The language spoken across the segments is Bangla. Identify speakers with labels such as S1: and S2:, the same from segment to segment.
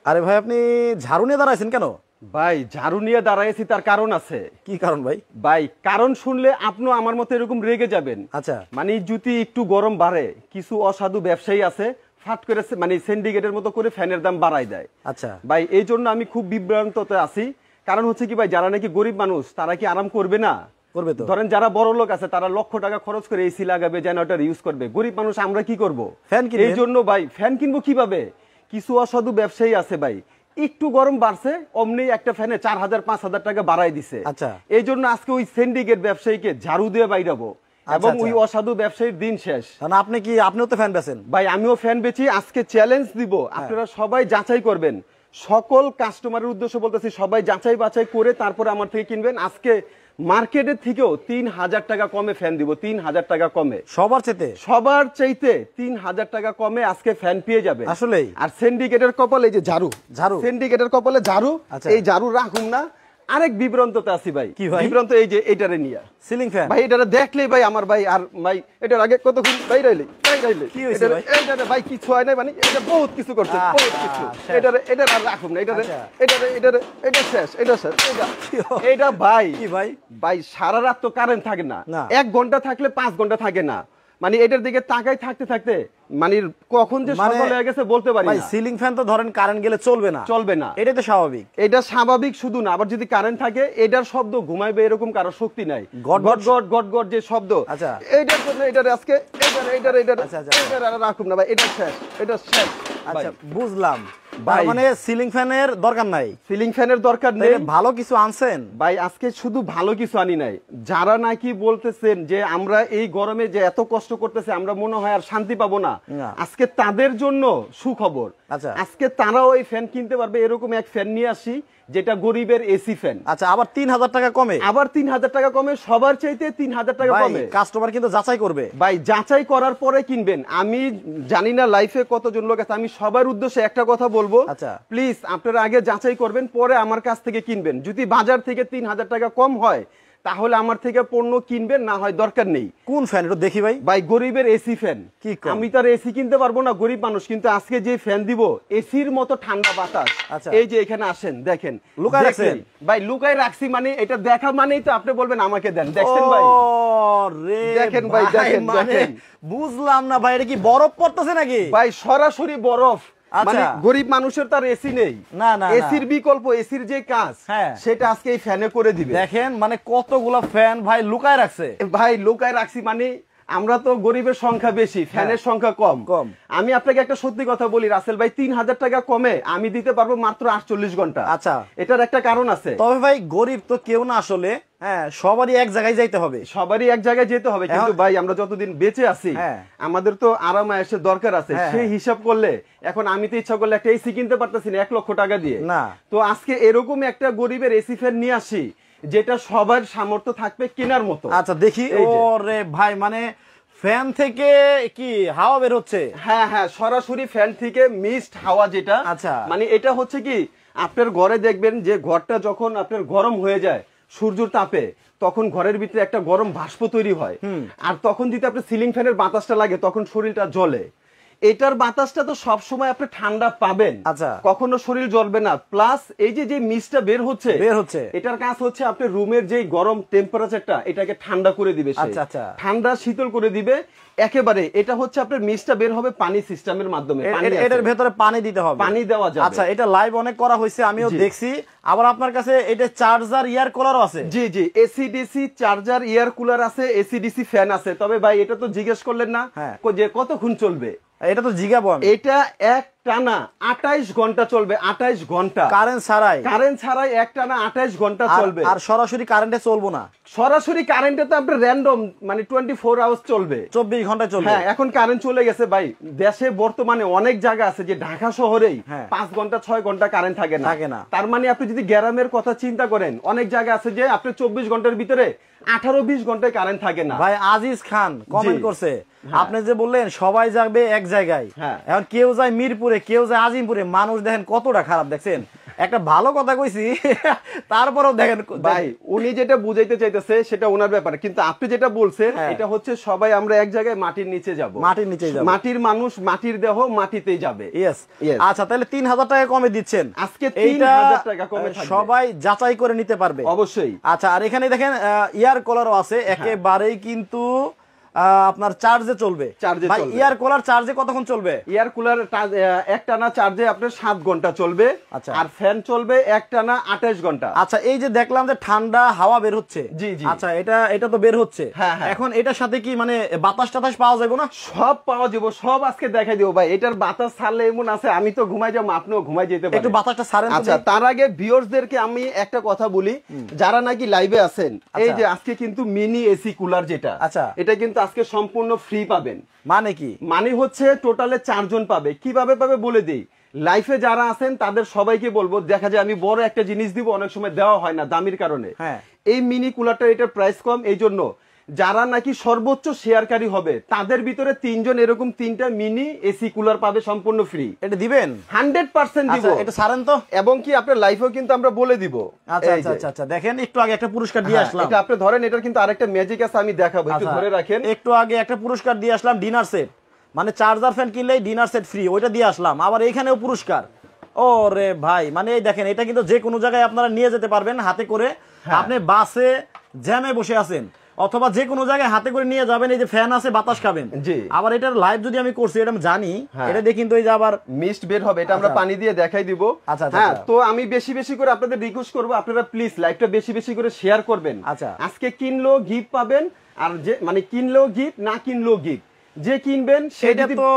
S1: আরে ভাই আপনি ঝাড়ু নিয়ে দাঁড়াইছেন কেন?
S2: ভাই ঝাড়ু নিয়ে দাঁড়াইছি তার কারণ আছে।
S1: কি কারণ ভাই?
S2: ভাই কারণ শুনলে আপনিও আমার মতো এরকম রেগে যাবেন।
S1: আচ্ছা,
S2: মানে যদি একটু গরম বাড়ে, কিছু অসাধু ব্যবসায়ী আছে ফাট করে মানে সিন্ডিকেটের মতো করে ফ্যানের দাম বাড়ায় দেয়।
S1: আচ্ছা
S2: ভাই এই জন্য আমি খুব বিভ্রান্ততে আছি। কারণ হচ্ছে কি ভাই, যারা নাকি গরিব মানুষ তারা কি আরাম করবে না?
S1: করবে তো।
S2: ধরেন যারা বড় লোক আছে তারা লক্ষ টাকা খরচ করে এসি লাগাবে, জেনারেটর ইউজ করবে। গরিব মানুষ আমরা কি করব?
S1: ফ্যান কিনবেন।
S2: এই জন্য ভাই ফ্যান কিনবো কিভাবে? কিছু অসাধু ব্যবসায়ী আছে ভাই, একটু গরম বাড়ছে অমনি একটা ফ্যানে 4000 5000 টাকা বাড়াই দিছে।
S1: আচ্ছা,
S2: এই জন্য আজকে ওই সিন্ডিকেট ব্যবসায়ীকে ঝাড়ু দিয়ে বাইরাবো এবং
S1: আচ্ছা।
S2: ওই অসাধু ব্যবসায়ীর দিন শেষ।
S1: না আপনিও তো ফ্যান বেচেন।
S2: ভাই আমিও ফ্যান বেচি। আজকে চ্যালেঞ্জ দিব, আপনারা সবাই যাচাই করবেন। সকল কাস্টমারের উদ্দেশ্য বলতেছি, সবাই যাচাই বাছাই করে তারপরে আমার থেকে কিনবেন। আজকে মার্কেটের থেকেও 3000 টাকা কমে ফ্যান দিব, 3000 টাকা কমে। সবার চাইতে 3000 টাকা কমে আজকে ফ্যান পেয়ে যাবে
S1: আসলেই।
S2: আর সিন্ডিকেটের কপালে এই যে ঝাড়ু, সিন্ডিকেটের কপালে ঝাড়ু। এই ঝাড়ু রাখুন না। আরেক বিভ্রান্ততে আছি ভাই।
S1: কি ভাই?
S2: বিভ্রান্ত এই যে এটারে নিয়ে
S1: সিলিং ফ্যান
S2: ভাই, এটারে দেখলেই ভাই আমার ভাই আর ভাই এটার আগে কতক্ষণ বাইরাইলে
S1: কি হইছে ভাই?
S2: এটারে ভাই কিছু হয় না, মানে এটা বহুত কিছু করছে, বহুত কিছু। এটারে আর রাখুন না, এটা শেষ। এটা ভাই
S1: কি ভাই?
S2: ভাই সারা রাত তো কারেন্ট থাকে না, 1 ঘন্টা থাকলে 5 ঘন্টা থাকে না। মানে এটার দিকে তাকাই থাকতে থাকতে মানে কখন যে সকাল হয়ে গেছে বলতে পারি না।
S1: ভাই সিলিং ফ্যান তো ধরেন কারেন্ট গেলে চলবে না। এটাই তো স্বাভাবিক।
S2: এটা স্বাভাবিক শুধু না, আবার যদি কারেন্ট থাকে এটার শব্দ ঘুমাইবে এরকম কারো শক্তি নাই। গট গট গট যে শব্দ,
S1: আচ্ছা
S2: এইটার জন্য এটার আজকে এটার আর রাখুন না ভাই, এটা শেষ।
S1: আচ্ছা বুঝলাম। মানে সিলিং ফ্যানের দরকার নাই।
S2: সিলিং ফ্যানের দরকার নেই।
S1: ভালো কিছু আনছেন
S2: ভাই? আজকে শুধু ভালো কিছু আনি নাই। যারা নাকি বলতেছেন যে আমরা এই গরমে যে এত কষ্ট করতেছে আমরা মনে হয় আর শান্তি পাবো না, আজকে তাদের জন্য সুখবর।
S1: আচ্ছা
S2: আজকে তারাও এই ফ্যান কিনতে পারবে। এরকম এক ফ্যান নিয়ে আসি যেটা গরিবের এসি ফ্যান।
S1: আচ্ছা আবার 3000 টাকা কমে।
S2: আবার 3000 টাকা কমে, সবার চাইতে 3000 টাকা কমে।
S1: কাস্টমার কিন্তু যাচাই করবে
S2: ভাই, যাচাই করার পরে কিনবেন। আমি জানি না লাইফে কতজন লোক আছে, আমি সবার উদ্দেশ্যে একটা কথা বলবো, প্লিজ আপনারা আগে যাচাই করবেন, পরে আমার কাছ থেকে কিনবেন। যদি বাজার থেকে 3000 টাকা কম হয় তাহলে আমার থেকে পণ্য কিনবেন, না হয় দরকার নেই।
S1: কোন ফ্যান এটা দেখি ভাই?
S2: ভাই গরিবের এসি ফ্যান। আমি তার এসি কিনতে পারবো না, গরিব মানুষ, কিন্তু আজকে যে ফ্যান দিব এসির মতো ঠান্ডা বাতাস। এই যে এখানে আসেন দেখেন,
S1: লুকায় রাখছেন
S2: ভাই। লুকায় রাখছি মানে এটা দেখা মানেই তো আপনি বলবেন আমাকে দেন। দেখছেন ভাই? দেখেন ভাই, দেখেন।
S1: বুঝলাম না ভাই, এটা কি বরফ পড়তেছে নাকি?
S2: ভাই সরাসরি বরফ। মানে গরিব মানুষের তার এসি নেই, এসির বিকল্প, এসির যে কাজ সেটা আজকে এই ফ্যানে করে দিবে।
S1: দেখেন মানে কতগুলো ফ্যান ভাই লুকায় রাখছে।
S2: ভাই লুকায় রাখছি মানে আমরা তো গরিবের সংখ্যা বেশি, ফ্যানের সংখ্যা কম। আমি আপনাকে একটা সত্যি কথা বলি রাসেল ভাই, 3000 টাকা কমে আমি দিতে পারবো মাত্র 48 ঘন্টা।
S1: আচ্ছা
S2: এটার একটা কারণ আছে।
S1: তবে ভাই গরিব তো কেউ না আসলে, সবারই এক জায়গায় যাইতে হবে।
S2: সবারই এক জায়গায় যেতে হবে, কিন্তু ভাই আমরা যতদিন বেঁচে আছি আমাদের তো আরাম আয়েশের দরকার আছে। সেই হিসাব করলে এখন আমি তো ইচ্ছা করলে একটা এসি কিনতে পারতেছি না 1 লক্ষ টাকা দিয়ে।
S1: না
S2: তো আজকে এরকম একটা গরিবের এসি ফ্যান নিয়ে আসি যেটা সবার সামর্থ্য থাকবে কেনার মতো।
S1: আচ্ছা দেখি। ওরে ভাই মানে ফ্যান থেকে কি হাওয়া বের হচ্ছে?
S2: হ্যাঁ, সরাসরি ফ্যান থেকে মিস্ট হাওয়া যেটা।
S1: আচ্ছা
S2: মানে এটা হচ্ছে কি, আপনার ঘরে দেখবেন যে ঘরটা যখন আপনার গরম হয়ে যায় সূর্যের তাপে, তখন ঘরের ভিতরে একটা গরম বাষ্প তৈরি হয়। আর তখন যদি আপনার সিলিং ফ্যানের বাতাসটা লাগে তখন শরীরটা জ্বলে। এটার বাতাসটা তো সব সময় আপনি ঠান্ডা পাবেন,
S1: আচ্ছা
S2: কখনো শরীর জ্বলবে না। প্লাস এই যে মিস্টটা বের হচ্ছে এটার কাজ হচ্ছে আপনার রুমের যে গরম টেম্পারেচারটা এটাকে ঠান্ডা করে দিবে। ঠান্ডা শীতল করে দিবে একেবারে। এটা হচ্ছে আপনার মিস্টটা বের হবে পানি সিস্টেমের মাধ্যমে।
S1: এটার ভেতরে পানি দিতে হবে,
S2: পানি দেওয়া যাবে।
S1: আচ্ছা এটা লাইভ অনেক করা হয়েছে, আমিও দেখছি। আবার আপনার কাছে এটা চার্জার এয়ার কুলারও আছে?
S2: জি AC DC charger air cooler আছে, এসি ডিসি ফ্যান আছে। তবে ভাই এটা তো জিজ্ঞেস করলেন না যে কতক্ষণ চলবে।
S1: এটা তো জিগাবো আমি।
S2: এটা এক টানা 28 ঘন্টা চলবে, 28 ঘন্টা
S1: কারেন্ট ছাড়াই
S2: এক টানা 28 ঘন্টা চলবে।
S1: আর সরাসরি কারেন্টে চলবো না।
S2: সরাসরি কারেন্টে তো আপনার র্যান্ডম মানে 24 আওয়ার্স চলবে,
S1: 24 ঘন্টা চলবে।
S2: হ্যাঁ এখন কারেন্ট চলে গেছে ভাই। দেশে বর্তমানে অনেক জায়গা আছে যে ঢাকা শহরেই 5 ঘন্টা 6 ঘন্টা কারেন্ট থাকে না। তার মানে আপনি যদি গ্রামের কথা চিন্তা করেন, অনেক জায়গা আছে যে আপনি 24 ঘন্টার ভিতরে 18-20 ঘন্টায় কারেন্ট থাকে না।
S1: ভাই আজিজ খান কমেন্ট করছে, আপনি যে বললেন সবাই যাবে এক জায়গায়, এখন কেউ যায় মিরপুরে, কেউ যায় আজিমপুরে। মানুষ দেখেন কতটা খারাপ, দেখছেন একটা ভালো কথা কইছি তারপরেও দেখেন
S2: ভাই উনি যেটা বুঝাইতে চাইতেছে সেটা ওনার ব্যাপার, কিন্তু আপনি যেটা বলছেন এটা হচ্ছে সবাই আমরা এক জায়গায় মাটির নিচে যাব,
S1: মাটির নিচে যাব,
S2: মাটির মানুষ মাটির দেহ মাটিতেই যাবে।
S1: ইয়েস। আচ্ছা তাহলে 3000 টাকা কমে দিচ্ছেন
S2: আজকে, 3000 টাকা কমে থাকবে,
S1: সবাই যাচাই করে নিতে পারবে
S2: অবশ্যই।
S1: আচ্ছা আর এখানে দেখেন ইয়ার কলারও আছে, একেবারেই কিন্তু আপনার চার্জে চলবে। ভাই ইয়ার কুলার চার্জে কতক্ষণ চলবে?
S2: ইয়ার কুলার একটানা চার্জে আপনার 7 ঘন্টা চলবে।
S1: আচ্ছা
S2: আর ফ্যান চলবে একটানা 28 ঘন্টা।
S1: আচ্ছা এই যে দেখলাম যে ঠান্ডা হাওয়া বের হচ্ছে,
S2: জি জি,
S1: আচ্ছা এটা তো বের হচ্ছে, এখন এটার সাথে কি মানে বাতাস টাতাস পাওয়া যাবে না?
S2: সব পাওয়া যাবে, সব আজকে দেখাই দিব ভাই। এটার বাতাস ছাড়লে এমন আছে আমি তো ঘুমাই যাবো, আপনিও ঘুমাই যেতে পারেন।
S1: একটু বাতাসটা ছাড়েন।
S2: আচ্ছা তার আগে ভিউয়ার্সদেরকে আমি একটা কথা বলি, যারা নাকি লাইভে আছেন, এই যে আজকে কিন্তু মিনি এসি কুলার যেটা,
S1: আচ্ছা
S2: এটা কিন্তু আজকে সম্পূর্ণ ফ্রি পাবেন।
S1: মানে কি?
S2: মানে হচ্ছে টোটালে 4 জন পাবে। কিভাবে পাবে বলে দিই, লাইফে যারা আছেন তাদের সবাইকে বলবো, দেখা যায় আমি বড় একটা জিনিস দিব, অনেক সময় দেওয়া হয় না দামির কারণে। এই মিনি কুলারটা এটার প্রাইস কম, এই জন্য যারা নাকি সর্বোচ্চ শেয়ারকারী হবে তাদের ভিতরে 3 জন এরকম 3টা মিনি এসি কুলার পাবে সম্পূর্ণ ফ্রি।
S1: এটা দিবেন?
S2: 100% দিব।
S1: এটা ছাড়েন তো,
S2: এবং কি আপনার লাইফেও কিন্তু আমরা বলে দিব।
S1: আচ্ছা আচ্ছা আচ্ছা দেখেন একটু আগে একটা পুরস্কার দিয়ে আসলাম,
S2: এটা আপনি ধরেন, এটার কিন্তু আরেকটা ম্যাজিক আছে, আমি দেখাবো, একটু ধরে রাখেন।
S1: একটু আগে একটা পুরস্কার দিয়ে আসলাম, ডিনার সেট, মানে চার্জার ফ্যান কিনলেই ডিনার সেট ফ্রি, ওইটা দিয়ে আসলাম। আবার এইখানেও পুরস্কার। ওরে ভাই, মানে এই দেখেন এটা কিন্তু যে কোনো জায়গায় আপনারা নিয়ে যেতে পারবেন হাতে করে। আপনি বাসে জ্যামে বসে আছেন অথবা যে কোনো জায়গায় হাতে করে নিয়ে যাবেন, এই যে ফ্যান আছে বাতাস খাবেন।
S2: জি।
S1: আবার এটার লাইভ যদি আমি করছি, এটা আমি জানি, এটা দিয়ে কিন্তু এই যে আবার
S2: মিস্ট বের হবে, এটা আমরা পানি দিয়ে দেখাই দিব।
S1: আচ্ছা
S2: হ্যাঁ, তো আমি বেশি বেশি করে আপনাদের রিকোয়েস্ট করব, আপনারা প্লিজ লাইভটা বেশি বেশি করে শেয়ার করবেন।
S1: আচ্ছা
S2: আজকে কিনলেও গিফট পাবেন, আর যে মানে কিনলেও গিফট, না কিনলেও গিফট। যে কিনবেন
S1: সেটা তো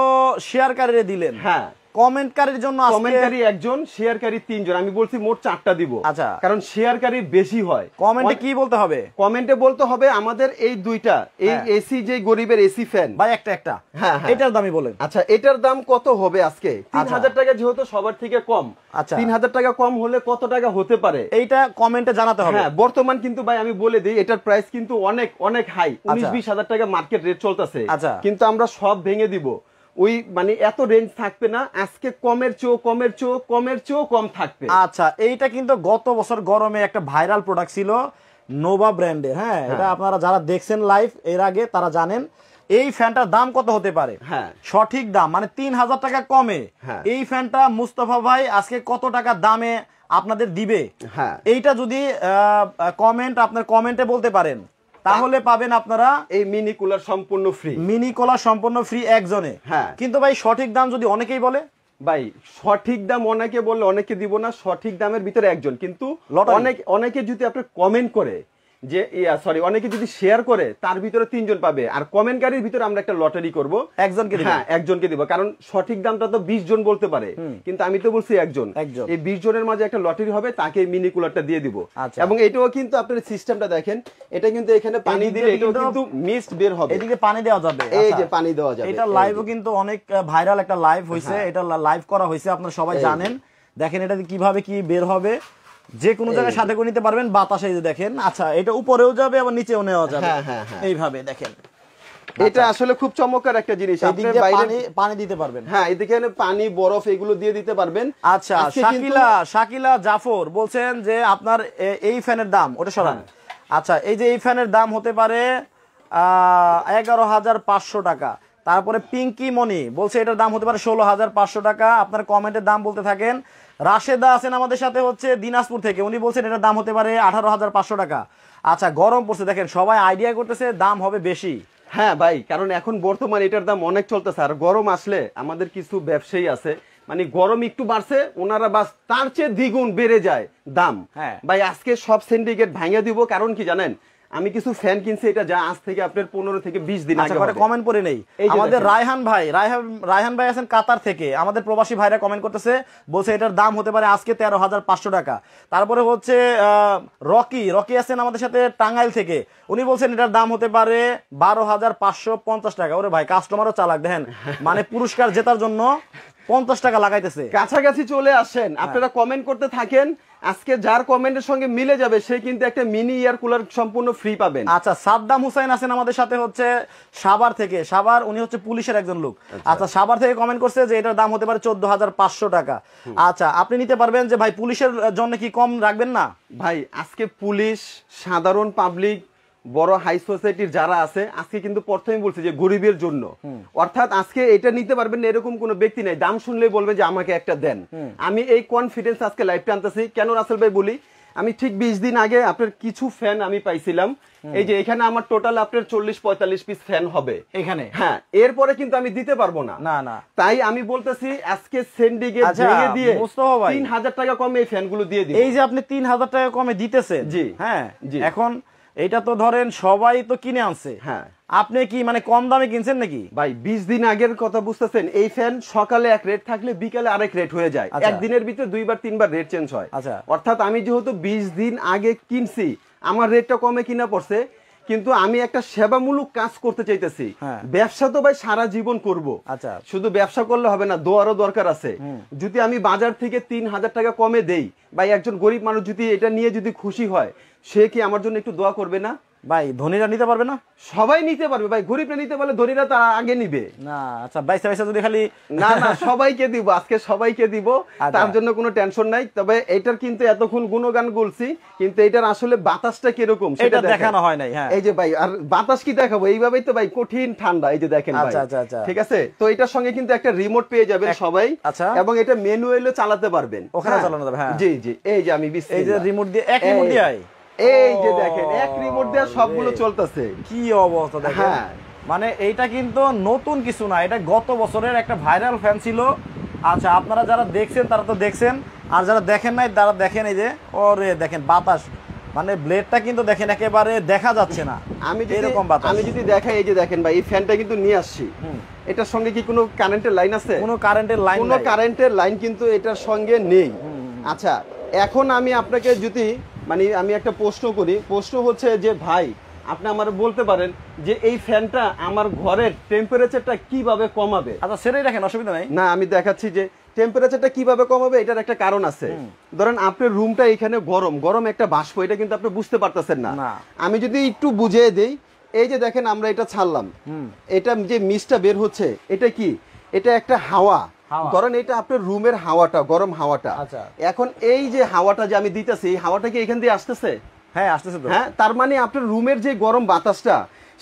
S1: শেয়ারকারীরে দিলেন।
S2: হ্যাঁ,
S1: কমেন্টকারীর জন্য
S2: কমেন্টকারী 1 জন, শেয়ারকারী 3 জন। আমি বলছি মোট 4টা দিব।
S1: আচ্ছা,
S2: কারণ শেয়ারকারী বেশি হয়।
S1: কমেন্টে কি বলতে হবে?
S2: কমেন্টে বলতে হবে আমাদের এই দুইটা, এই এসি যে গরিবের এসি ফ্যান
S1: ভাই একটা
S2: হ্যাঁ
S1: এটার দামই বলেন।
S2: আচ্ছা এটার দাম কত হবে আজকে? 3000 টাকা, যেহেতু সবার থেকে কম।
S1: আচ্ছা
S2: 3000 টাকা কম হলে কত টাকা হতে পারে
S1: এইটা কমেন্টে জানাতে হবে।
S2: হ্যাঁ, বর্তমান কিন্তু ভাই আমি বলে দিই, এটার প্রাইস কিন্তু অনেক অনেক হাই, 19-20 হাজার টাকা মার্কেট রেট চলতেছে।
S1: আচ্ছা,
S2: কিন্তু আমরা সব ভেঙে দিব, ওই মানে এত রেঞ্জ থাকবে না, আজকে কমের চেয়েও কম থাকবে।
S1: আচ্ছা এইটা কিন্তু গত বছর গরমে একটা ভাইরাল প্রোডাক্ট ছিল নোভা ব্র্যান্ডের। হ্যাঁ, এটা আপনারা যারা দেখছেন লাইভ এর আগে তারা জানেন এই ফ্যানটার দাম কত হতে পারে।
S2: হ্যাঁ,
S1: সঠিক দাম মানে 3000 টাকা কমে এই ফ্যানটা মুস্তাফা ভাই আজকে কত টাকা দামে আপনাদের দিবে,
S2: হ্যাঁ
S1: এইটা যদি আপনার কমেন্টে বলতে পারেন তাহলে পাবেন আপনারা
S2: এই মিনি কুলার সম্পূর্ণ ফ্রি।
S1: মিনি কুলার সম্পূর্ণ ফ্রি একজনে।
S2: হ্যাঁ,
S1: কিন্তু ভাই সঠিক দাম যদি অনেকেই বলে,
S2: ভাই সঠিক দাম অনেকে বললে অনেকে দিব না, সঠিক দামের ভিতরে একজন। কিন্তু অনেকে যদি আপনি কমেন্ট করে যে অনেকে যদি শেয়ার করে, তার ভিতরে 3 জন পাবে। আর কমেন্টকারীর ভিতরে আমরা একটা লটারি করব, একজনকে দিব। হ্যাঁ, একজনকে দিব, কারণ সঠিক দামটা তো 20 জন বলতে পারে, কিন্তু আমি তো বলছি একজন। এই 20 জনের মাঝে একটা লটারি হবে, তাকে মিনি কুলারটা দিয়ে দিব। এবং এটাও কিন্তু আপনার সিস্টেমটা দেখেন, এটা কিন্তু এখানে পানি দিলে এটাও কিন্তু মিস্ট বের হবে,
S1: এদিকে পানি দেওয়া যাবে।
S2: এই যে পানি দেওয়া যাবে।
S1: এটা লাইভও কিন্তু অনেক ভাইরাল একটা লাইভ হইছে, এটা লাইভ করা হইছে, আপনারা সবাই জানেন। দেখেন এটা কিভাবে কি বের হবে, যে কোনো জায়গায় সাথে করে নিতে পারবেন, বাতাসে দেখেন। আচ্ছা এটা উপরেও যাবে আবার নিচেও নেওয়া যাবে। এইভাবে দেখেন,
S2: এটা আসলে খুব চমৎকার একটা জিনিস। আপনি বাইরে
S1: পানি দিতে পারবেন।
S2: হ্যাঁ, এদিকে পানি বরফ এগুলো দিয়ে দিতে পারবেন।
S1: আচ্ছা, শাকিলা জাফর বলছেন যে আপনার এই ফ্যানের দাম, ওটা সরান। আচ্ছা এই যে এই ফ্যানের দাম হতে পারে 11,500 টাকা। তারপরে পিঙ্কি মনি বলছে এটার দাম হতে পারে 16,500 টাকা। আপনার কমেন্টের দাম বলতে থাকেন। রাশেদা আছেন আমাদের সাথে, হচ্ছে দিনাজপুর থেকে, উনি বলছেন এটার দাম হতে পারে 18,500 টাকা। আচ্ছা গরম পড়ছে, দেখেন সবাই আইডিয়া করতেছে দাম হবে বেশি।
S2: হ্যাঁ ভাই, কারণ এখন বর্তমান এটার দাম অনেক চলতেছে। আর গরম আসলে আমাদের কিছু ব্যবসায়ী আছে, মানে গরম একটু বাড়ছে, ওনারা বাস তার চেয়ে দ্বিগুণ বেড়ে যায় দাম।
S1: হ্যাঁ ভাই,
S2: আজকে সব সিন্ডিকেট ভাঙিয়ে দিব। কারণ কি জানেন, আমি কিছু ফ্যান কিনছি, এটা যা আজ থেকে আপনার 15 থেকে 20 দিন আগে হবে।
S1: কমেন্ট পড়ে নেই আমাদের রায়হান ভাই আছেন কাতার থেকে, আমাদের প্রবাসী ভাইরা কমেন্ট করতেছে, বলছে এটার দাম হতে পারে আজকে 13,500 টাকা। তারপরে হচ্ছে রকি আছেন আমাদের সাথে টাঙ্গাইল থেকে, উনি বলছেন এটার দাম হতে পারে 12,550 টাকা। ওরে ভাই, কাস্টমারও চালাক দেখেন, মানে পুরস্কার জেতার জন্য 50 টাকা লাগাইতেছে।
S2: কাছাকাছি চলে আসেন, আপনারা কমেন্ট করতে থাকেন, আজকে যার কমেন্টের সঙ্গে মিলে যাবে সে কিন্তু একটা মিনি এয়ার কুলার সম্পূর্ণ ফ্রি পাবেন।
S1: আচ্ছা, সাদ্দাম হুসাইন আছেন আমাদের সাথে, হচ্ছে সাভার থেকে। সাভার, উনি হচ্ছে পুলিশের একজন লোক। আচ্ছা, সাভার থেকে কমেন্ট করছে যে এটার দাম হতে পারে 14,500 টাকা। আচ্ছা, আপনি নিতে পারবেন যে ভাই পুলিশের জন্য কি কম রাখবেন না?
S2: ভাই আজকে পুলিশ, সাধারণ পাবলিক, বড় হাই সোসাইটির যারা আছে, আজকে কিন্তু প্রথমেই বলছে যে গরিবের জন্য, অর্থাৎ আজকে এটা নিতে পারবেন না এরকম কোনো ব্যক্তি নাই। দাম শুনলেই বলবে যে আমাকে একটা দেন। আমি এই কনফিডেন্স আজকে লাইভটা আনতেছি কেন রাসেল ভাই বলি, আমি ঠিক 20 দিন আগে আপনার কিছু ফ্যান আমি পাইছিলাম, এই যে এখানে আমার টোটাল আপনার 40-45 পিস ফ্যান হবে
S1: এখানে।
S2: হ্যাঁ, এরপরে কিন্তু আমি দিতে পারবো না।
S1: না না,
S2: তাই আমি বলতেছি আজকে সেন্ডিকেট ভেঙে দিয়ে 3000 টাকা কমে এই ফ্যানগুলো দিয়ে দিই।
S1: এই যে আপনি 3000 টাকা কমে দিতেছেন,
S2: জি
S1: হ্যাঁ
S2: জি।
S1: এখন এটা তো ধরেন সবাই তো কিনে আনছে,
S2: হ্যাঁ,
S1: আপনি কি মানে কম দামে কিনছেন নাকি?
S2: ভাই 20 দিন আগের কথা বুঝতেছেন, এই ফ্যান সকালে এক রেট থাকলে বিকালে আরেক রেট হয়ে যায়।
S1: আচ্ছা।
S2: একদিনের ভিতরে 2-3 বার রেট চেঞ্জ হয়।
S1: আচ্ছা।
S2: অর্থাৎ আমি যেহেতু 20 দিন আগে কিনছি, আমার রেটটা কমে কিনা পড়ছে, কিন্তু আমি একটা সেবামূলক কাজ করতে চাইতেছি।
S1: হ্যাঁ।
S2: ব্যবসা তো ভাই সারা জীবন করব।
S1: আচ্ছা,
S2: শুধু ব্যবসা করলে হবে না, দোয়ারও দরকার আছে। যদি আমি বাজার থেকে 3000 টাকা কমে দেই, ভাই একজন গরিব মানুষ যদি এটা নিয়ে যদি খুশি হয়, সে কি আমার জন্য একটু দোয়া করবে না?
S1: ভাই ধনীরা নিতে পারবে না?
S2: সবাই নিতে পারবে ভাই, গরিবরা নিতে পারলে ধনীরা তো আগে নিবে
S1: না। আচ্ছা, বাইসা যদি খালি
S2: না না, সবাইকে দিব, আজকে সবাইকে দিব,
S1: আচ্ছা।
S2: তার জন্য কোনো টেনশন নাই। তবে এটার কিন্তু এতক্ষণ গুণগান বলছি, কিন্তু এটার আসলে বাতাসটা কিরকম
S1: এটা দেখানো হয় নাই। হ্যাঁ,
S2: এই যে ভাই, আর বাতাস কি দেখাবো, এইভাবেই তো ভাই কঠিন ঠান্ডা, এই যে দেখেন ভাই।
S1: আচ্ছা আচ্ছা আচ্ছা,
S2: ঠিক আছে, তো এটার সঙ্গে কিন্তু একটা রিমোট পেয়ে যাবেন সবাই।
S1: আচ্ছা,
S2: এবং এটা ম্যানুয়ালি চালাতে পারবেন,
S1: ওখানে চালানো যাবে। হ্যাঁ
S2: জি জি, এই যে আমি
S1: এই যে রিমোট দিয়ে, এক রিমোট দিয়ে
S2: এই যে দেখেন, এক রিমোট দিয়ে সবগুলো চলতেছে।
S1: কি অবস্থা দেখেন।
S2: হ্যাঁ,
S1: মানে এইটা কিন্তু নতুন কিছু না, এটা গত বছরের একটা ভাইরাল ফ্যান ছিল। আচ্ছা, আপনারা যারা দেখছেন তারা তো দেখছেন, আর যারা দেখেন নাই তারা দেখেন। এই যে ওরে দেখেন বাতাস, মানে ব্লেডটা কিন্তু দেখেন একেবারে দেখা যাচ্ছে না।
S2: আমি
S1: এরকম বাতাস।
S2: আমি যদি দেখাই, এই যে দেখেন ভাই, এই ফ্যানটা কিন্তু নিয়ে আসছি, এটার সঙ্গে কি কোনো কারেন্টের লাইন আছে?
S1: কোনো কারেন্টের লাইন,
S2: কোনো কারেন্টের লাইন কিন্তু এটার সঙ্গে নেই। আচ্ছা, এখন আমি আপনাকে যদি মানে আমি একটা প্রশ্ন করি, প্রশ্ন হচ্ছে যে ভাই আপনি আমার বলতে পারেন যে এই ফ্যানটা আমার ঘরের টেম্পারেচারটা কিভাবে কমাবে?
S1: আচ্ছা সেটাই দেখেন, অসুবিধা নাই।
S2: না, আমি দেখাচ্ছি যে টেম্পারেচারটা কিভাবে কমাবে, এটার একটা কারণ আছে। ধরেন আপনার রুমটা এখানে গরম গরম একটা বাষ্প, এটা কিন্তু আপনি বুঝতে পারতেছেন না। আমি যদি একটু বুঝিয়ে দেই, এই যে দেখেন আমরা এটা ছাড়লাম, এটা যে মিস্টটা বের হচ্ছে, এটা কি? এটা একটা হাওয়া। ধরেন এটা আপনার রুমের হাওয়াটা, গরম হাওয়াটা। এখন এই যে হাওয়াটা যে আমি দিতেছি, এই হাওয়াটা কি এখান দিয়ে আসতেছে?
S1: হ্যাঁ আসতেছে তো।
S2: হ্যাঁ, তার মানে আপনার রুমের যে গরম বাতাসটা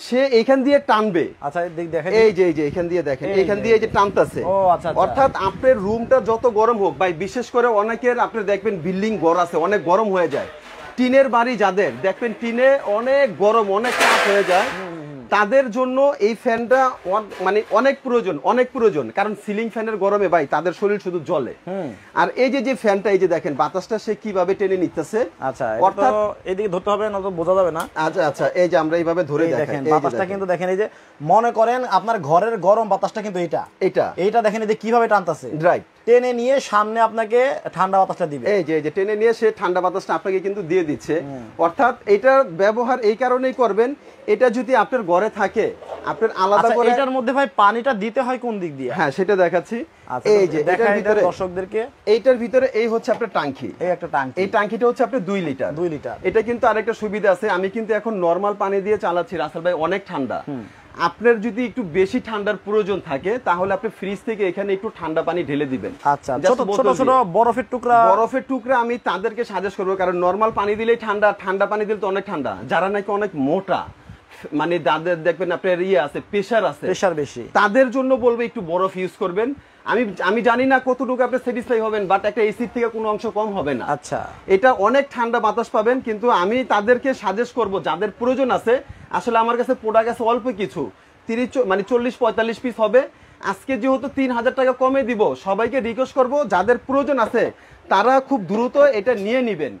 S2: সে এখান দিয়ে টানবে।
S1: আচ্ছা দেখেন,
S2: এই যে এখান দিয়ে দেখেন, এখান দিয়ে এই যে টানতেছে। অর্থাৎ আপনার রুমটা যত গরম হোক ভাই, বিশেষ করে অনেকের আপনি দেখবেন বিল্ডিং ঘর আছে, অনেক গরম হয়ে যায়। টিনের বাড়ি যাদের দেখবেন, টিনে অনেক গরম, অনেক তাপ হয়ে যায়, তাদের জন্য এই ফ্যানটা মানে অনেক প্রয়োজন। কারণ সিলিং ফ্যানের গরমে ভাই তাদের শরীর শুধু জ্বলে। আর এই যে ফ্যানটা, এই যে দেখেন বাতাসটা সে কিভাবে টেনে নিতেছে।
S1: আচ্ছা, অর্থাৎ এদিকে ধরতে হবে না তো বোঝা যাবে না।
S2: আচ্ছা আচ্ছা, এই যে আমরা এইভাবে ধরে
S1: দেখেন বাতাসটা কিন্তু দেখেন, এই যে মনে করেন আপনার ঘরের গরম বাতাসটা কিন্তু এইটা দেখেন, এই যে কিভাবে টানতেছে,
S2: রাইট,
S1: টেনে নিয়ে সামনে আপনাকে ঠান্ডা বাতাসটা দিবে।
S2: এই যে টেনে নিয়ে সে ঠান্ডা বাতাসটা আপনাকে কিন্তু দিয়ে দিচ্ছে। অর্থাৎ এটার ব্যবহার এই কারণেই করবেন, এটা যদি আপনার ঘরে থাকে আপনার আলাদা করে।
S1: এটার মধ্যে ভাই পানিটা দিতে হয় কোন দিক দিয়ে?
S2: হ্যাঁ সেটা দেখাচ্ছি। এই যে এটার ভিতরে
S1: দর্শকদেরকে,
S2: এইটার ভিতরে এই হচ্ছে আপনার টাঙ্কি,
S1: এই একটা টাঙ্কি,
S2: এই টাঙ্কিটা হচ্ছে আপনার 2 লিটার। এটা কিন্তু আরেকটা সুবিধা আছে, আমি কিন্তু এখন নরমাল পানি দিয়ে চালাচ্ছি রাসেল ভাই, অনেক ঠান্ডা। আপনার যদি একটু বেশি ঠান্ডার প্রয়োজন থাকে তাহলে আপনি ফ্রিজ থেকে এখানে একটু ঠান্ডা পানি ঢেলে দিবেন।
S1: আচ্ছা, ছোট ছোট বরফের
S2: টুকরা আমি তাদেরকে সাজেস্ট করবো, কারণ নরমাল পানি দিলেই ঠান্ডা পানি দিলে তো অনেক ঠান্ডা। যারা নাকি অনেক মোটা, মানে যাদের দেখবেন আপনার আছে প্রেসার বেশি, তাদের জন্য বলবো একটু বরফ ইউজ করবেন। আমি জানি না কতটুকু আপনি স্যাটিসফাই হবেন, বাট একটা এসির থেকে কোনো অংশ কম হবে না।
S1: আচ্ছা,
S2: এটা অনেক ঠান্ডা বাতাস পাবেন, কিন্তু আমি তাদেরকে সাজেস্ট করব যাদের প্রয়োজন আছে। আসলে আমার কাছে প্রোডাক্ট আছে অল্প কিছু, 40-45 পিস হবে। আজকে যেহেতু 3000 টাকা কমে দিব, সবাইকে রিকোয়েস্ট করব যাদের প্রয়োজন আছে তারা খুব দ্রুত এটা নিয়ে নেবেন।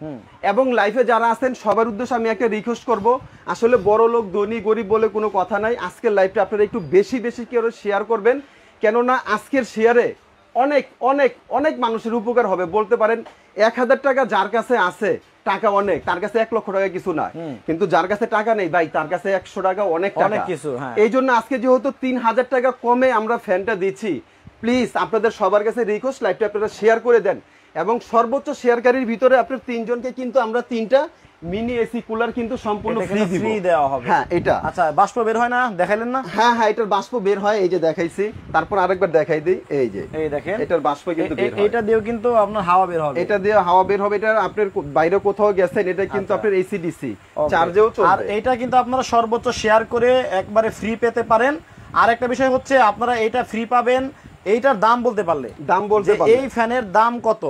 S2: এবং লাইফে যারা আছেন সবার উদ্দেশ্যে আমি একটা রিকোয়েস্ট করব, আসলে বড় লোক ধনী গরিব বলে কোনো কথা নাই, আজকের লাইফটা আপনারা একটু বেশি করে শেয়ার করবেন, কেননা আজকের শেয়ারে অনেক অনেক অনেক মানুষের উপকার হবে। বলতে পারেন 1000 টাকা যার কাছে আছে, টাকা অনেক, তার কাছে 1 লক্ষ টাকা কিছু না, কিন্তু যার কাছে টাকা নেই ভাই তার কাছে 100 টাকা অনেক কিছু। এই জন্য আজকে যেহেতু 3000 টাকা কমে আমরা ফ্যানটা দিচ্ছি, প্লিজ আপনাদের সবার কাছে রিকোয়েস্ট, লাইভটা আপনারা শেয়ার করে দেন এবং সর্বোচ্চ শেয়ারকারীর ভিতরে আপনার 3 জনকে কিন্তু আমরা 3টা মিনি এসি কুলার কিন্তু সম্পূর্ণ ফ্রি
S1: দেওয়া হবে।
S2: হ্যাঁ এটা
S1: আচ্ছা, বাষ্প বের হয় না, দেখাইলেন না?
S2: হ্যাঁ হ্যাঁ, এটার বাষ্প বের হয়, এই যে দেখাইছি, তারপর আরেকবার দেখাই দিই, এই যে
S1: এই দেখেন
S2: এটার বাষ্প কিন্তু বের হয়।
S1: এটা দিয়েও কিন্তু আপনার হাওয়া বের হবে,
S2: এটা দিয়ে হাওয়া বের হবে। এটা আপনার বাইরে কোথাও গেছেন, এটা কিন্তু আপনার এসি ডিসি চার্জেও চলবে।
S1: আর এটা কিন্তু আপনারা সর্বোচ্চ শেয়ার করে একবারে ফ্রি পেতে পারেন। আর একটা বিষয় হচ্ছে আপনারা এটা ফ্রি পাবেন, এইটার দাম বলতে পারলে,
S2: দাম বলতে পারলে
S1: এই ফ্যানের দাম কত,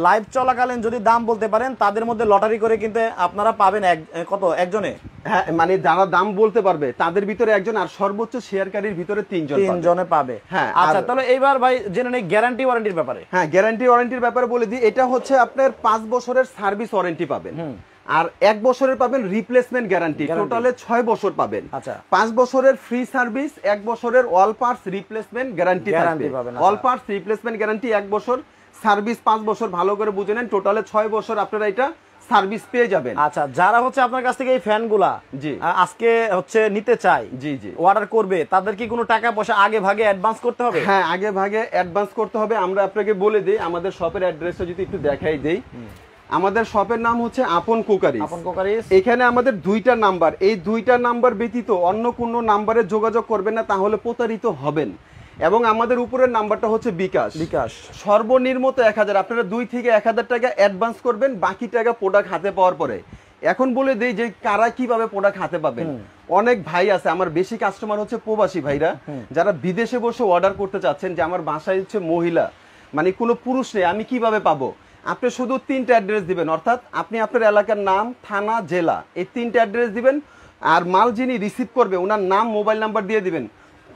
S1: লাইভ চলাকালীন যদি দাম বলতে পারেন, তাদের মধ্যে লটারি করে কিন্তু আপনারা পাবেন কত একজনে,
S2: হ্যাঁ মানে যারা দাম বলতে পারবে তাদের ভিতরে একজন, আর সর্বোচ্চ শেয়ারকারীর ভিতরে 3 জনে পাবে। হ্যাঁ
S1: আচ্ছা, তাহলে এইবার ভাই জেনে নেই গ্যারান্টি ওয়ারেন্টির ব্যাপারে।
S2: হ্যাঁ, গ্যারান্টি ওয়ারেন্টির ব্যাপারে বলে দিই। এটা হচ্ছে আপনার 5 বছরের সার্ভিস ওয়ারেন্টি পাবেন, আর 1 বছরের পাবেন রিপ্লেসমেন্ট গ্যারান্টি, টোটালে 6 বছর পাবেন।
S1: আচ্ছা,
S2: 5 বছরের ফ্রি সার্ভিস, 1 বছরের অল পার্টস রিপ্লেসমেন্ট গ্যারান্টি থাকবে। অল পার্টস রিপ্লেসমেন্ট গ্যারান্টি 1 বছর, সার্ভিস 5 বছর। ভালো করে বুঝে নেন, টোটালে 6 বছর আপনারা এটা সার্ভিস পেয়ে যাবেন।
S1: আচ্ছা, যারা হচ্ছে আপনার কাছ থেকে এই ফ্যানগুলা
S2: জি
S1: আজকে হচ্ছে নিতে চায়,
S2: জি জি
S1: অর্ডার করবে, তাদের কি কোনো টাকা পয়সা আগে ভাগে অ্যাডভান্স করতে হবে?
S2: হ্যাঁ, আগে ভাগে অ্যাডভান্স করতে হবে। আমরা আপনাকে বলে দিই আমাদের শপের অ্যাড্রেসটা যদি একটু দেখাই দেই। আমাদের শপের নাম হচ্ছে আপন কুকারিজ।
S1: আপন কুকারিজ।
S2: এখানে আমাদের 2টা নাম্বার, এই 2টা নাম্বার ব্যতীত অন্য কোনো নাম্বারে যোগাযোগ করবেন না, তাহলে প্রতারিত হবেন। এবং আমাদের উপরের নাম্বারটা হচ্ছে বিকাশ। সর্বনিম্ন 1000, আপনারা 2 থেকে 1000 টাকা অ্যাডভান্স করবেন, বাকি টাকা প্রোডাক্ট হাতে পাওয়ার পরে। এখন বলে দেই যে কারা কিভাবে প্রোডাক্ট হাতে পাবেন। অনেক ভাই আছে, আমার বেশি কাস্টমার হচ্ছে প্রবাসী ভাইরা, যারা বিদেশে বসে অর্ডার করতে চাচ্ছেন যে আমার বাসায় হচ্ছে মহিলা, মানে কোনো পুরুষ নেই, আমি কিভাবে পাবো। আপনি শুধু 3টা অ্যাড্রেস দিবেন, অর্থাৎ আপনি আপনার এলাকার নাম, থানা, জেলা, এই 3টা অ্যাড্রেস দিবেন, আর মাল যিনি রিসিভ করবে ওনার নাম, মোবাইল নাম্বার দিয়ে দিবেন।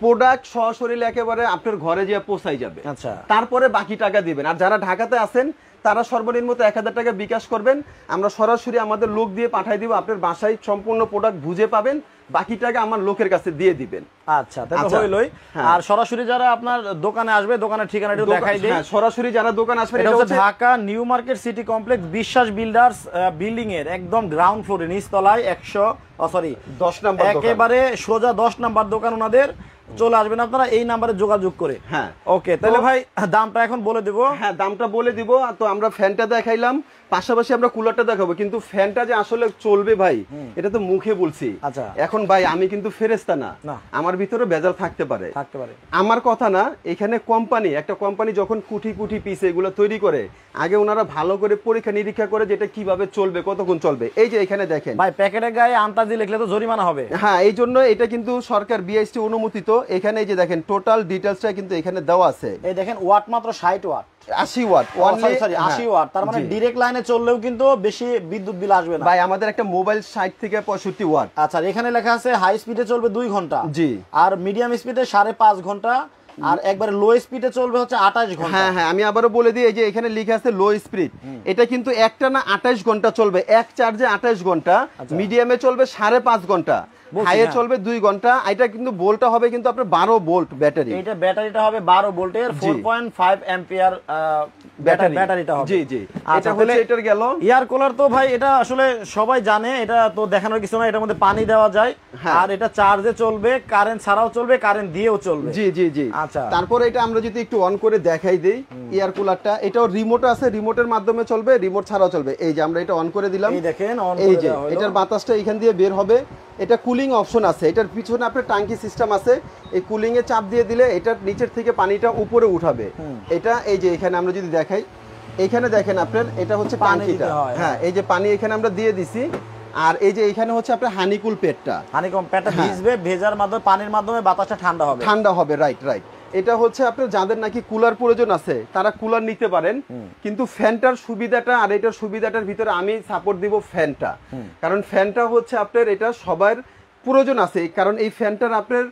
S2: প্রোডাক্ট সশরীরে একেবারে আপনার ঘরে যেয়ে পৌঁছাই যাবে।
S1: আচ্ছা,
S2: তারপরে বাকি টাকা দিবেন। আর যারা ঢাকাতে আছেন তারা সর্বনিম্ন 1000 টাকা বিকাশ করবেন, আমরা সরাসরি আমাদের লোক দিয়ে পাঠিয়ে দিব, আপনার বাসায় সম্পূর্ণ প্রোডাক্ট বুঝে পাবেন, বাকি টাকা আমার লোকের কাছে দিয়ে দিবেন।
S1: আচ্ছা, তাহলে হইলই। আর সরাসরি যারা আপনার দোকানে আসবে, দোকানের ঠিকানাটা দেখাই দেই।
S2: হ্যাঁ, সরাসরি যারা দোকান আসবে,
S1: এটা হচ্ছে Dhaka new market city complex, বিশ্বাস বিল্ডার্স বিল্ডিং এর একদম গ্রাউন্ড ফ্লোরে নিচতলায় 10 নাম্বার, একেবারে সোজা 10 নাম্বার দোকান ওনাদের। চলে আসবেন আপনারা এই নাম্বারে যোগাযোগ করে।
S2: হ্যাঁ,
S1: ওকে, তাহলে ভাই দামটা এখন বলে দেব।
S2: হ্যাঁ, দামটা বলে দিব। তো আমরা ফ্যানটা দেখাইলাম, পাশাপাশি আমরা কুলারটা দেখাবো, কিন্তু ফ্যানটা যে আসলে চলবে ভাই, এটা তো মুখে বলছি।
S1: আচ্ছা,
S2: এখন ভাই আমি কিন্তু ফেরেশতা না, আমার ভিতরে ভেজাল থাকতে পারে। আমার কথা না, এখানে কোম্পানি, একটা কোম্পানি যখন কুটি কুটি পিস এগুলো তৈরি করে, আগে ওনারা ভালো করে পরীক্ষা নিরীক্ষা করে যেটা কিভাবে চলবে, কতক্ষণ চলবে। এই যে এখানে দেখেন ভাই,
S1: প্যাকেটের গায়ে আন্তাজি লিখলে তো জরিমানা হবে।
S2: হ্যাঁ, এই জন্য এটা কিন্তু সরকার বিএসটি অনুমোদিত। এখানে এই যে দেখেন টোটাল ডিটেইলসটা কিন্তু এখানে দেওয়া আছে।
S1: এই দেখেন ওয়াট মাত্র 60 ওয়াট,
S2: 80 ওয়াট,
S1: সরি 80 ওয়াট। তার মানে ডাইরেক্ট লাইনে চললেও কিন্তু বেশি বিদ্যুৎ বিল আসবে না
S2: ভাই। আমাদের একটা মোবাইল 60 থেকে 65 ওয়াট।
S1: আচ্ছা, এখানে লেখা আছে হাই স্পিডে চলবে 2 ঘন্টা,
S2: জি,
S1: আর মিডিয়াম স্পিডে 5.5 ঘন্টা, আর একবারে লো স্পিডে চলবে হচ্ছে 28 ঘন্টা।
S2: হ্যাঁ হ্যাঁ, আমি আবারও বলে দিই, এই যে এখানে লেখা আছে লো স্পিড, এটা কিন্তু একটা না 28 ঘন্টা চলবে, এক চার্জে 28 ঘন্টা, মিডিয়ামে চলবে 5.5 ঘন্টা, হাইয়ে চলবে 2 ঘন্টা। এটা কিন্তু ভোল্টটা হবে কিন্তু আপনার 12 ভোল্ট ব্যাটারি।
S1: এটা ব্যাটারিটা হবে 12 ভোল্টের 4.5 অ্যাম্পিয়ার ব্যাটারিটা হবে।
S2: জি জি, এটা হচ্ছে এটার গেল
S1: এয়ার কুলার। তো ভাই এটা আসলে সবাই জানে, এটা তো দেখানোর কিছু না, এটার মধ্যে পানি দেওয়া যায়, আর এটা চার্জে চলবে, কারেন্ট ছাড়াও চলবে, কারেন্ট দিয়েও চলবে।
S2: জি জি জি। আচ্ছা, তারপরে এটা আমরা যদি একটু অন করে দেখাই দেই, এয়ার কুলারটা, এটাও রিমোট আছে, রিমোটের মাধ্যমে চলবে, রিমোট ছাড়াও চলবে। এই যে আমরা এটা অন করে দিলাম,
S1: এই দেখেন অন
S2: করে দেওয়া হলো। এটার বাতাসটা এখান দিয়ে বের হবে। এটা কুলিং অপশন আছে, এটার পিছনে আপনার ট্যাঙ্কি সিস্টেম আছে, এই কুলিং এ চাপ দিয়ে দিলে এটার নিচের থেকে পানিটা উপরে উঠাবে। এটা এই যে এখানে আমরা যদি দেখাই, এখানে দেখেন আপনার এটা হচ্ছে ট্যাঙ্কিটা। হ্যাঁ, এই যে পানি এখানে আমরা দিয়ে দিছি, আর এই যে এখানে হচ্ছে আপনার হানিকুল পেটটা,
S1: হানিকম পেটটা ভিজবে, ভেজার মাধ্যমে, পানির মাধ্যমে বাতাসটা ঠান্ডা হবে।
S2: Right right. এটা হচ্ছে আপনার যাদের নাকি কুলার প্রয়োজন আছে তারা কুলার নিতে পারেন, কিন্তু ফ্যানটার সুবিধাটা আর এটার সুবিধাটার ভিতরে আমি সাপোর্ট দিব ফ্যানটা। কারণ ফ্যানটা হচ্ছে আপনার এটা সবার প্রয়োজন আছে, কারণ এই ফ্যানটার আপনার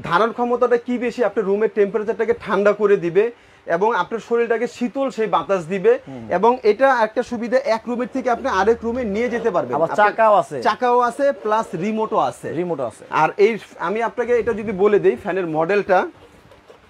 S2: ধারণ ক্ষমতাটা কি বেশি, আপনার রুমের টেম্পারেচারটাকে ঠান্ডা করে দিবে এবং আপনার শরীরটাকে শীতল সেই বাতাস দিবে। এবং এটা একটা সুবিধা, এক রুমের থেকে আপনি আরেক রুমে নিয়ে যেতে পারবেন।
S1: আবার চাকাও আছে
S2: প্লাস রিমোটও আছে। আর এই আমি আপনাকে এটা যদি বলে দেই, ফ্যানের মডেলটা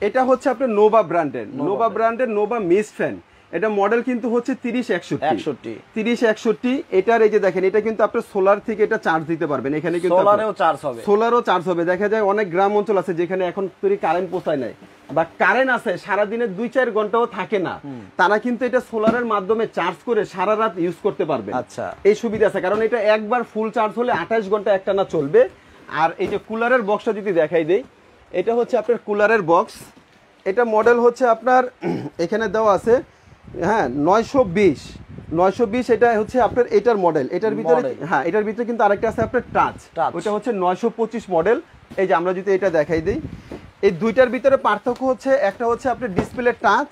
S2: এটা হচ্ছে আপনার নোভা ব্র্যান্ডের নোভা মিস্ট ফ্যান। এটা মডেল কিন্তু হচ্ছে 3061
S1: 61
S2: এটার এই যে দেখেন এটা কিন্তু আপনি সোলার থেকে এটা চার্জ দিতে পারবেন, এখানে কিন্তু
S1: সোলারেও চার্জ হবে,
S2: সোলারও চার্জ হবে। দেখা যায় অনেক গ্রাম অঞ্চল আছে যেখানে এখন কারেন্ট পৌঁছায় নাই বা কারেন্ট আছে সারাদিনে 2-4 ঘন্টাও থাকে না, তারা কিন্তু এটা সোলারের মাধ্যমে চার্জ করে সারা রাত ইউজ করতে পারবে।
S1: আচ্ছা,
S2: এই সুবিধা আছে, কারণ এটা একবার ফুল চার্জ হলে 28 ঘন্টা একটানা চলবে। আর এই যে কুলারের বক্সটা যদি দেখাই দেই, এটা হচ্ছে আপনার কুলারের বক্স, এটা মডেল হচ্ছে আপনার এখানে দেওয়া আছে, হ্যাঁ 920 এটা হচ্ছে আপনার এটার মডেল। এটার ভিতরে হ্যাঁ এটার ভিতরে কিন্তু আরেকটা আছে আপনার টাচ, ওটা হচ্ছে 925 মডেল। এই যে আমরা যদি এটা দেখাই দিই, এই দুইটার ভিতরে পার্থক্য হচ্ছে একটা হচ্ছে আপনার ডিসপ্লে টাচ,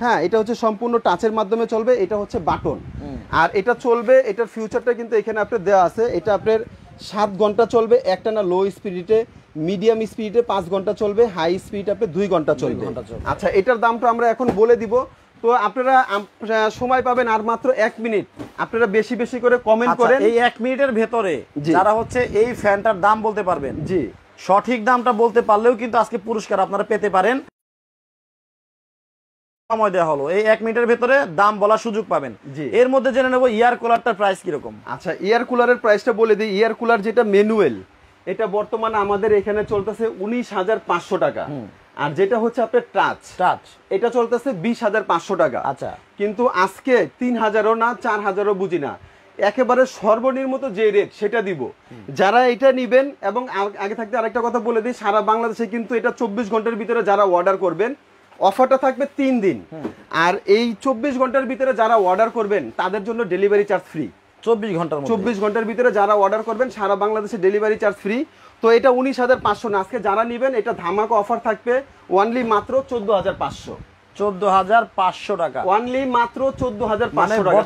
S2: হ্যাঁ এটা হচ্ছে সম্পূর্ণ টাচের মাধ্যমে চলবে, এটা হচ্ছে বাটন। আর এটা চলবে, এটার ফিউচারটা কিন্তু এখানে আপনার দেওয়া আছে, এটা আপনার 7 ঘন্টা চলবে একটানা লো স্পিডে, মিডিয়াম স্পিডে 5 ঘন্টা চলবে, হাই স্পিড আপনি 2 ঘন্টা চলবে। আচ্ছা, এটার দামটা আমরা এখন বলে দিব। তো আপনারা সময় পাবেন আর মাত্র 1 মিনিট, আপনারা বেশি বেশি করে কমেন্ট করেন।
S1: এই 1 মিনিটের ভেতরে যারা হচ্ছে এই ফ্যানটার দাম বলতে পারবেন,
S2: জি
S1: সঠিক দামটা বলতে পারলেও কিন্তু আজকে পুরস্কার আপনারা পেতে পারেন। সময় দেওয়া হলো, এই 1 মিনিটের ভেতরে দাম বলার সুযোগ পাবেন। এর মধ্যে জেনে নেব ইয়ার কুলারটার প্রাইস কিরকম।
S2: আচ্ছা, ইয়ার কুলারের প্রাইসটা বলে দিই। ইয়ার কুলার যেটা ম্যানুয়াল, এটা বর্তমানে আমাদের এখানে চলতেছে 19,500 টাকা। আর যেটা হচ্ছে আপনার টাচ এটা চলতেছে 20,500 টাকা।
S1: আচ্ছা,
S2: কিন্তু আজকে 3,000ও না 4,000ও বুঝি না, একেবারে সর্বনিম্ন যে রেট সেটা দিব। যারা এটা নিবেন, এবং আগে থাকতে আরেকটা কথা বলে দিই, সারা বাংলাদেশে কিন্তু এটা 24 ঘন্টার ভিতরে যারা অর্ডার করবেন, অফারটা থাকবে 3 দিন। আর এই 24 ঘন্টার ভিতরে যারা অর্ডার করবেন তাদের জন্য ডেলিভারি চার্জ ফ্রি। 24 ঘন্টার ভিতরে যারা অর্ডার করবেন সারা বাংলাদেশে ডেলিভারি চার্জ ফ্রি। তো এটা 19,500 না, আজকে যারা নেবেন এটা ধামাকা অফার থাকবে অনলি মাত্র
S1: 14,500 টাকা,
S2: অনলি মাত্র 14,500 টাকা।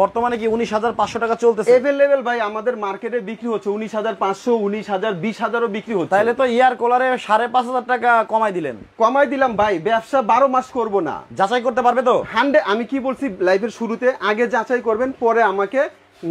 S1: বর্তমানে কি 19,500 টাকা চলতেছে?
S2: अवेलेबल ভাই, আমাদের মার্কেটে বিক্রি হচ্ছে 19,500, 19,000, 20,000ও বিক্রি হচ্ছে।
S1: তাহলে তো ইয়ার কুলারে 5,500 টাকা কমাই দিলেন।
S2: কমাই দিলাম ভাই, ব্যবসা 12 মাস করব না।
S1: যাচাই করতে পারবে তো?
S2: 100, আমি কি বলছি লাইভের শুরুতে, আগে যাচাই করবেন, পরে আমাকে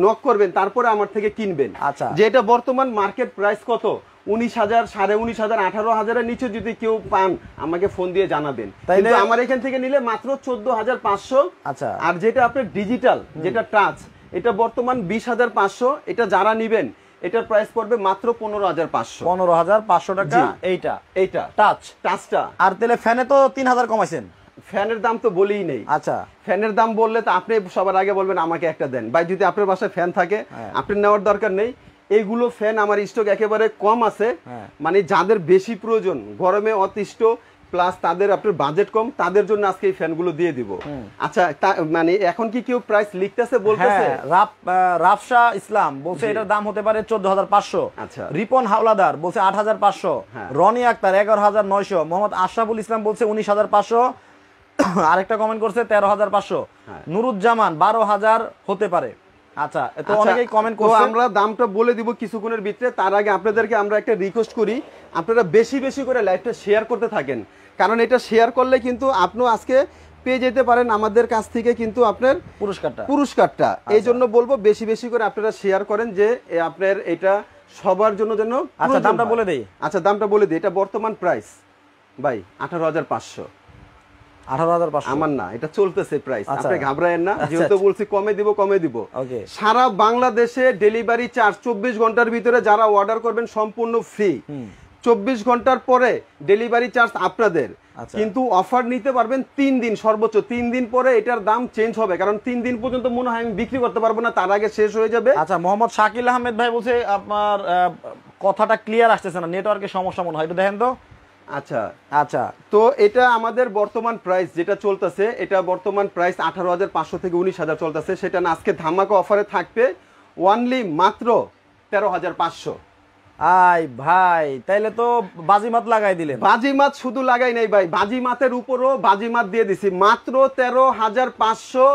S2: নক করবেন, তারপরে আমার থেকে কিনবেন।
S1: আচ্ছা,
S2: যেটা বর্তমান মার্কেট প্রাইস কত, 19,000, 19,500, 18,000-এর নিচে যদি কেউ পান আমাকে ফোন দিয়ে জানাবেন। কিন্তু আমার এখান থেকে নিলে মাত্র 14,500।
S1: আচ্ছা,
S2: আর যেটা আপনার ডিজিটাল, যেটা টাচ, এটা বর্তমান 20,500। এটা যারা নিবেন এটার প্রাইস পড়বে মাত্র
S1: 15,500 টাকা। এইটা
S2: টাচটা।
S1: আর তাহলে ফ্যানে তো 3,000 কমাইছেন।
S2: ফ্যানের দাম তো বলেই নেই।
S1: আচ্ছা,
S2: ফ্যানের দাম বললে তো আপনি সবার আগে বলবেন আমাকে একটা দেন ভাই। যদি আপনার বাসায় ফ্যান থাকে আপনি নেওয়ার দরকার নেই। এইগুলো ফ্যান আমার স্টক একেবারে কম আছে, মানে যাদের বেশি প্রয়োজন, গরমে অতিষ্ঠ, প্লাস তাদের আপনার বাজেট কম, তাদের জন্য আজকে এই ফ্যানগুলো দিয়ে দিব। আচ্ছা, মানে এখন কি কেউ প্রাইস লিখতেছে বলতেছে?
S1: রাফসা ইসলাম বলছে এটার দাম হতে পারে 14,500।
S2: আচ্ছা,
S1: রিপন হাওলাদার বলছে 8,500। রনি আক্তার 11,900। মোহাম্মদ আশরাফুল ইসলাম বলছে 19,500। আরেকটা কমেন্ট করছে 13,500। নুরুজ্জামান 12,000 হতে পারে। আচ্ছা, তো অনেকেই কমেন্ট করছে,
S2: আমরা দামটা বলে দিব কিছুক্ষণের ভিতরে। তার আগে আপনাদেরকে আমরা একটা রিকোয়েস্ট করি, আপনারা বেশি বেশি করে লাইভটা শেয়ার করতে থাকেন, কারণ এটা শেয়ার করলে কিন্তু আপনিও আজকে পেয়ে যেতে পারেন আমাদের কাছ থেকে কিন্তু আপনার পুরস্কারটা। এই জন্য বলবো বেশি বেশি করে আপনারা শেয়ার করেন, যে আপনার এটা সবার জন্য যেন।
S1: আচ্ছা, দামটা বলে দেই।
S2: আচ্ছা, দামটা বলে দিই। এটা বর্তমান প্রাইস ভাই 18,500।
S1: 18,500
S2: আমার না, এটা চলতেছে প্রাইস, আপনি ঘাবড়ায়েন না। যেহেতু বলছি কমে দিব। সারা বাংলাদেশে ডেলিভারি চার্জ 24 ঘন্টার ভিতরে যারা অর্ডার করবেন সম্পূর্ণ ফ্রি। 24 ঘন্টার পরে ডেলিভারি চার্জ আপনাদের, কিন্তু অফার নিতে পারবেন 3 দিন, সর্বোচ্চ 3 দিন পরে এটার দাম চেঞ্জ হবে, কারণ 3 দিন পর্যন্ত মনে হয় আমি বিক্রি করতে পারবো না, তার আগে শেষ হয়ে যাবে।
S1: আচ্ছা, মোহাম্মদ শাকিল আহমেদ ভাই বলছে আপনার কথাটা ক্লিয়ার আসতেছে না, নেটওয়ার্কের সমস্যা মনে হয়, একটু দেখেন তো।
S2: আচ্ছা, তো এটা আমাদের বর্তমান প্রাইস যেটা চলতেছে, এটা বর্তমান প্রাইস 18,500 থেকে 19,000 চলতেছে। সেটা না, আজকে ধামাকা অফারে থাকবে অনলি মাত্র 13,500।
S1: আই ভাই, তাইলে তো বাজিমাত লাগাই দিলেন।
S2: বাজিমাত শুধু লাগাই নাই ভাই, বাজিমাতের উপরও বাজিমাত দিয়ে দিছি। মাত্র 13,500,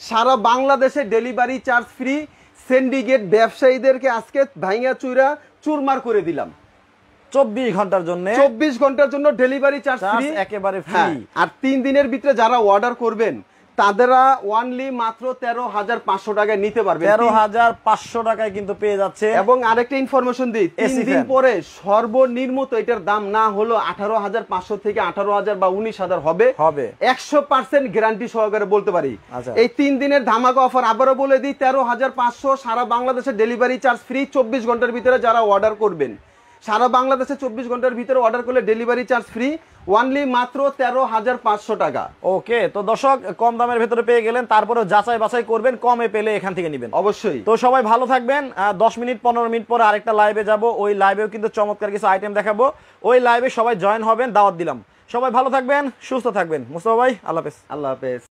S2: সারা বাংলাদেশে ডেলিভারি চার্জ ফ্রি। সিন্ডিকেট ব্যবসায়ীদেরকে আজকে ভাইঙ্গা চুরা চুরমার করে দিলাম।
S1: 24 ঘন্টার জন্য
S2: ডেলিভারি চার্জ ফ্রি,
S1: একেবারে ফ্রি।
S2: আর 3 দিনের ভিতরে যারা অর্ডার করবেন তাদেরা ওয়ানলি মাত্র 13,500 টাকায় নিতে পারবে।
S1: 13,500 টাকায় কিন্তু পেয়ে যাচ্ছে।
S2: এবং আরেকটা ইনফরমেশন দিই, 3 দিন পরে সর্বনিম্ন তো এটার দাম না হলো 18,500 থেকে 18,000 বা 19,000 হবে 100% গ্যারান্টি সহকারে বলতে পারি। এই 3 দিনের ধামাকা অফার আবারও বলে দিই, 13,500, সারা বাংলাদেশে ডেলিভারি চার্জ ফ্রি। 24 ঘন্টার ভিতরে যারা অর্ডার করবেন, সারা বাংলাদেশে 24 ঘন্টার ভিতরে অর্ডার করলে ডেলিভারি চার্জ ফ্রি, ওয়ানলি মাত্র 13,500 টাকা।
S1: ওকে, তো দর্শক কম দামের ভিতরে পেয়ে গেলেন, তারপরে যাচাই বাছাই করবেন, কমে পেলে এখান থেকে নেবেন
S2: অবশ্যই।
S1: তো সবাই ভালো থাকবেন। 10 মিনিট 15 মিনিট পরে আরেকটা লাইভে যাব, ওই লাইভেও কিন্তু চমৎকার কিছু আইটেম দেখাবো, ওই লাইভে সবাই জয়েন হবেন, দাওয়াত দিলাম। সবাই ভালো থাকবেন, সুস্থ থাকবেন। মুস্তাফা ভাই, আল্লাহ হাফেজ।
S2: আল্লাহ হাফেজ।